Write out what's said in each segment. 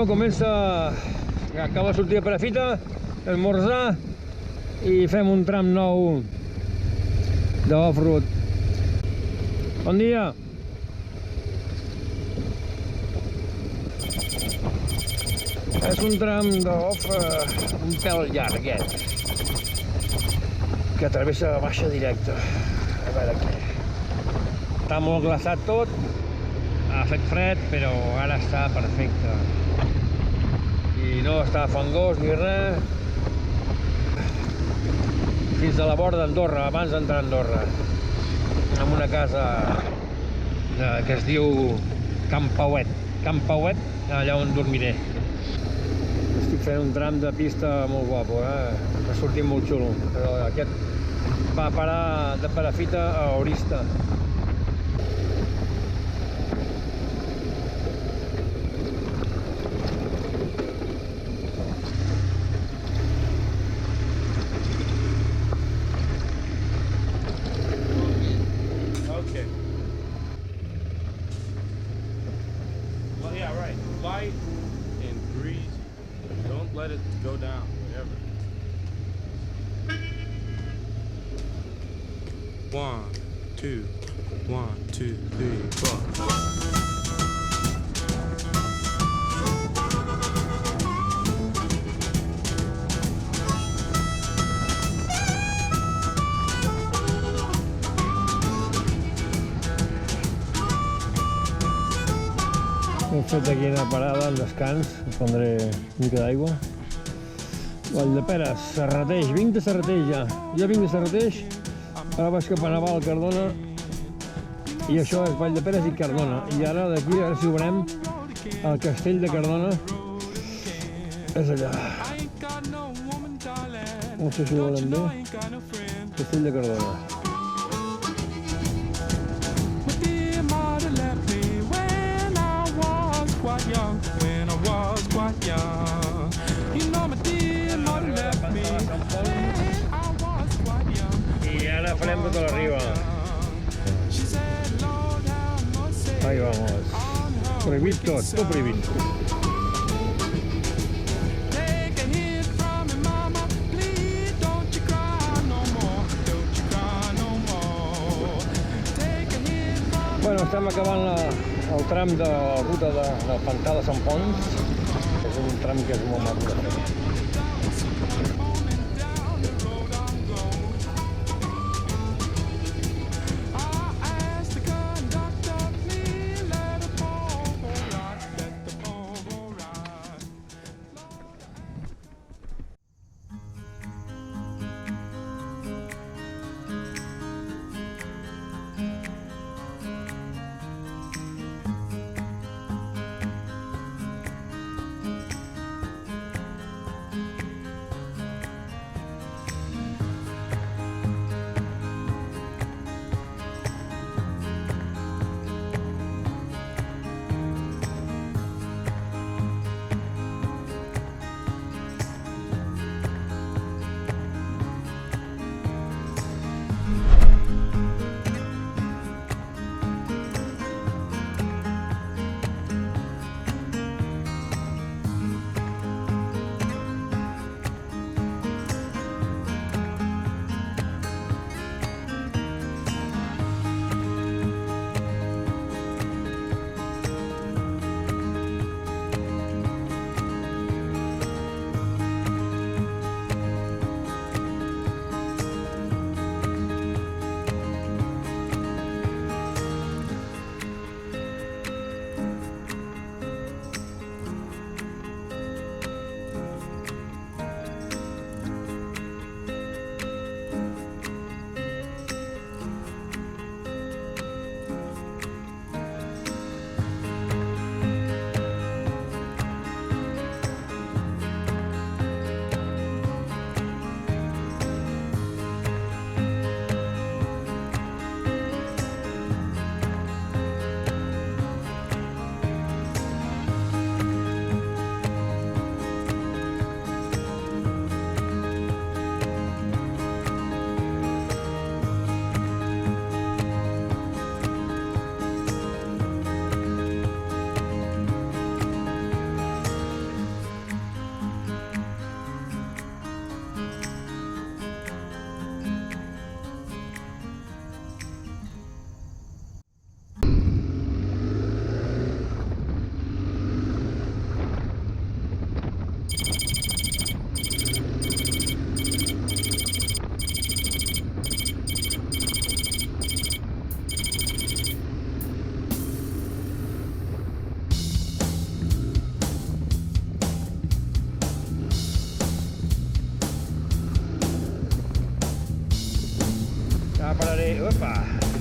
comença... Acaba de sortir a Perafita, esmorzar i fem un tram nou d'off-road. Bon dia! És un tram d'off un pèl llarguet que travessa baixa directa. A veure què. Està molt glaçat tot, ha fet fred, però ara està perfecte. I no està fangós ni res. Fins a la vora d'Andorra, abans d'entrar a Andorra. En una casa que es diu Camp Pauet. Camp Pauet, allà on dormiré. Estic fent un tram de pista molt guapo, ha sortit molt xulo. Però aquest va parar de Perafita a Orista. Light and breezy. Don't let it go down, whatever. 1, 2, 1, 2, 3, 4. Hem fet aquí una parada, un descans, prendré una mica d'aigua. Valldeperes, Serrateix, vinc de Serrateix ja. Jo vinc de Serrateix, ara vaig cap a Naval, Cardona, i això és Valldeperes i Cardona. I ara d'aquí, a veure si ho veurem, el castell de Cardona és allà. No sé si ho veurem bé. Castell de Cardona. Young, when I was quite young, you know my dear mother left me when I was quite young. I ara farem tota la riba. She said, Lord, have mercy. Ahí vamos. Prohibit tot, tot prohibit. Take a hit from me, mama, please don't you cry no more, don't you cry no more. Take a hit from me. Bueno, estem acabant el tram de la ruta del Pantà de Sant Pons. És un tram que és molt maco de fer.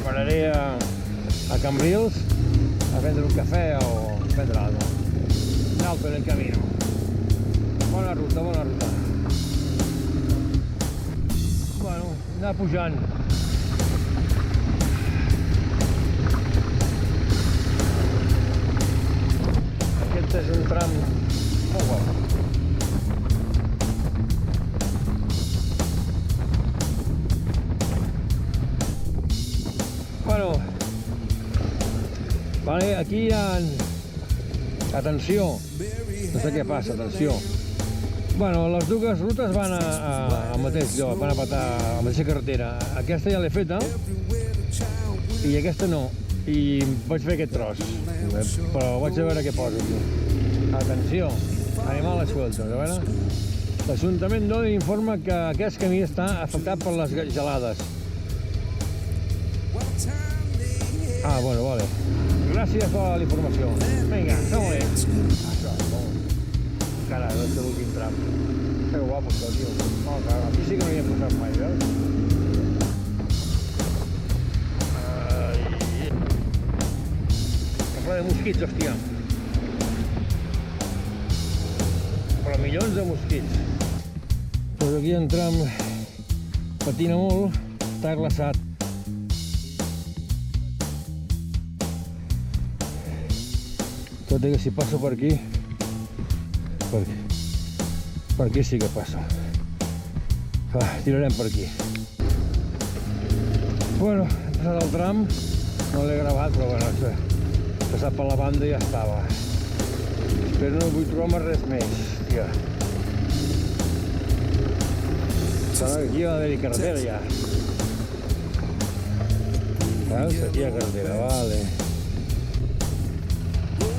Pararé a Cambrils a prendre un cafè o prendre alguna cosa. Un alto en el camino. Bona ruta, bona ruta. Bueno, anar pujant. Aquest és un tram molt bo. Bueno, vale, aquí hi ha... Atenció, no sé què passa, atenció. Bueno, les dues rutes van al mateix lloc, van a patar a la mateixa carretera. Aquesta ja l'he feta i aquesta no. I vaig fer aquest tros, però vaig a veure què poso aquí. Atenció, animales sueltos, a veure. L'Ajuntament d'Odi informa que aquest camí està afectat per les gelades. Ah, bueno, vale. Gràcies per la informació. Vinga, som-hi. Això, bon. Carai, deu ser l'últim tram. Que guapo això, tio. Oh, carai, aquí sí que no hi hem posat mai, veus? Que ple de mosquits, hòstia. Però milions de mosquits. Doncs aquí en tram patina molt, està glaçat. Tot i que si passo per aquí, per aquí sí que passo. Tirarem per aquí. Bueno, he passat el tram, no l'he gravat, però bueno, he passat per la banda i ja estava. Espero no vull trobar-me res més, tia. Aquí va haver-hi carretera ja. Veus? Aquí hi ha carretera, vale.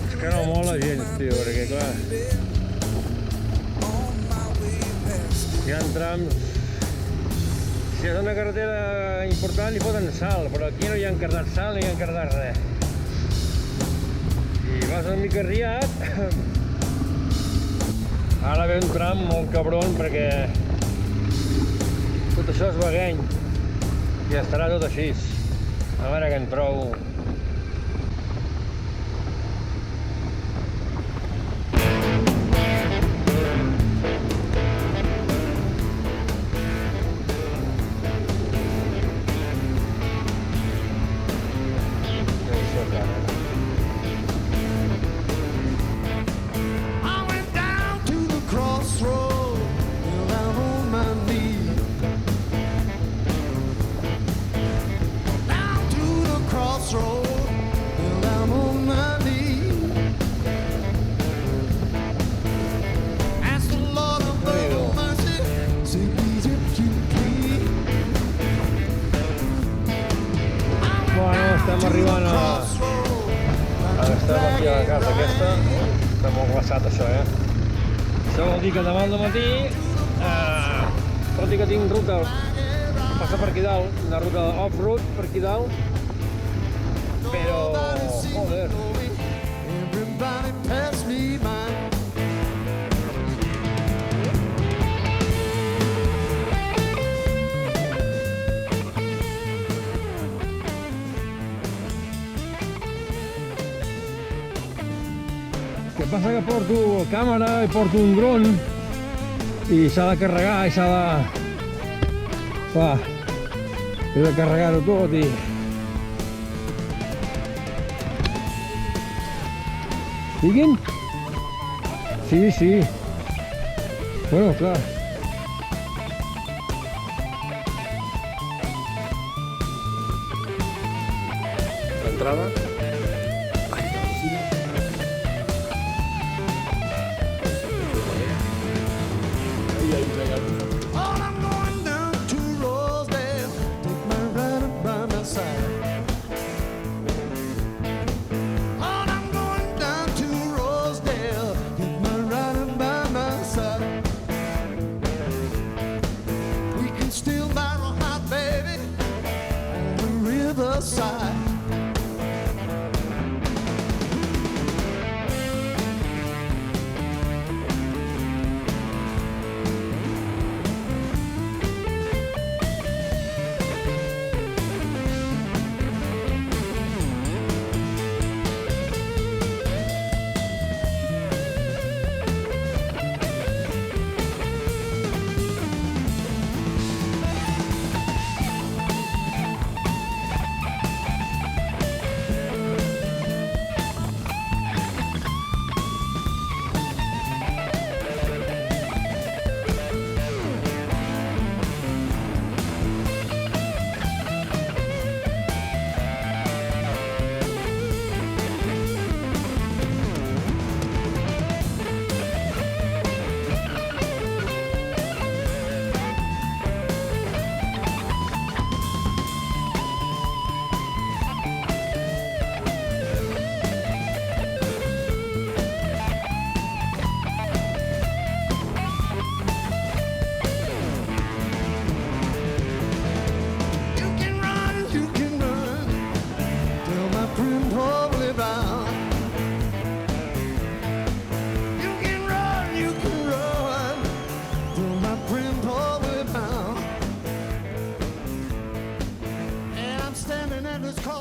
És que no mola gens, tio, perquè clar... Hi ha trams... Si és una carretera important hi foten sal, però aquí no hi ha encardat sal ni hi ha encardat res. I vas una mica riat... Ara ve un tram molt cabron perquè... Tot això és vegueny i estarà tot així. A veure què en trobo. Estem arribant a estem aquí a la casa aquesta. Està molt glaçat això, Això vol dir que demà al dematí tot i que tinc ruta passa per aquí dalt, una ruta off-road per aquí dalt, però joder. El que passa que porto càmera i porto un dron i s'ha de carregar i s'ha de... Clar, he de carregar-ho tot i... Diguin? Sí, sí. Bueno, clar. L'entrada?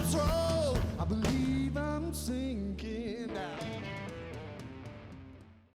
what's wrong.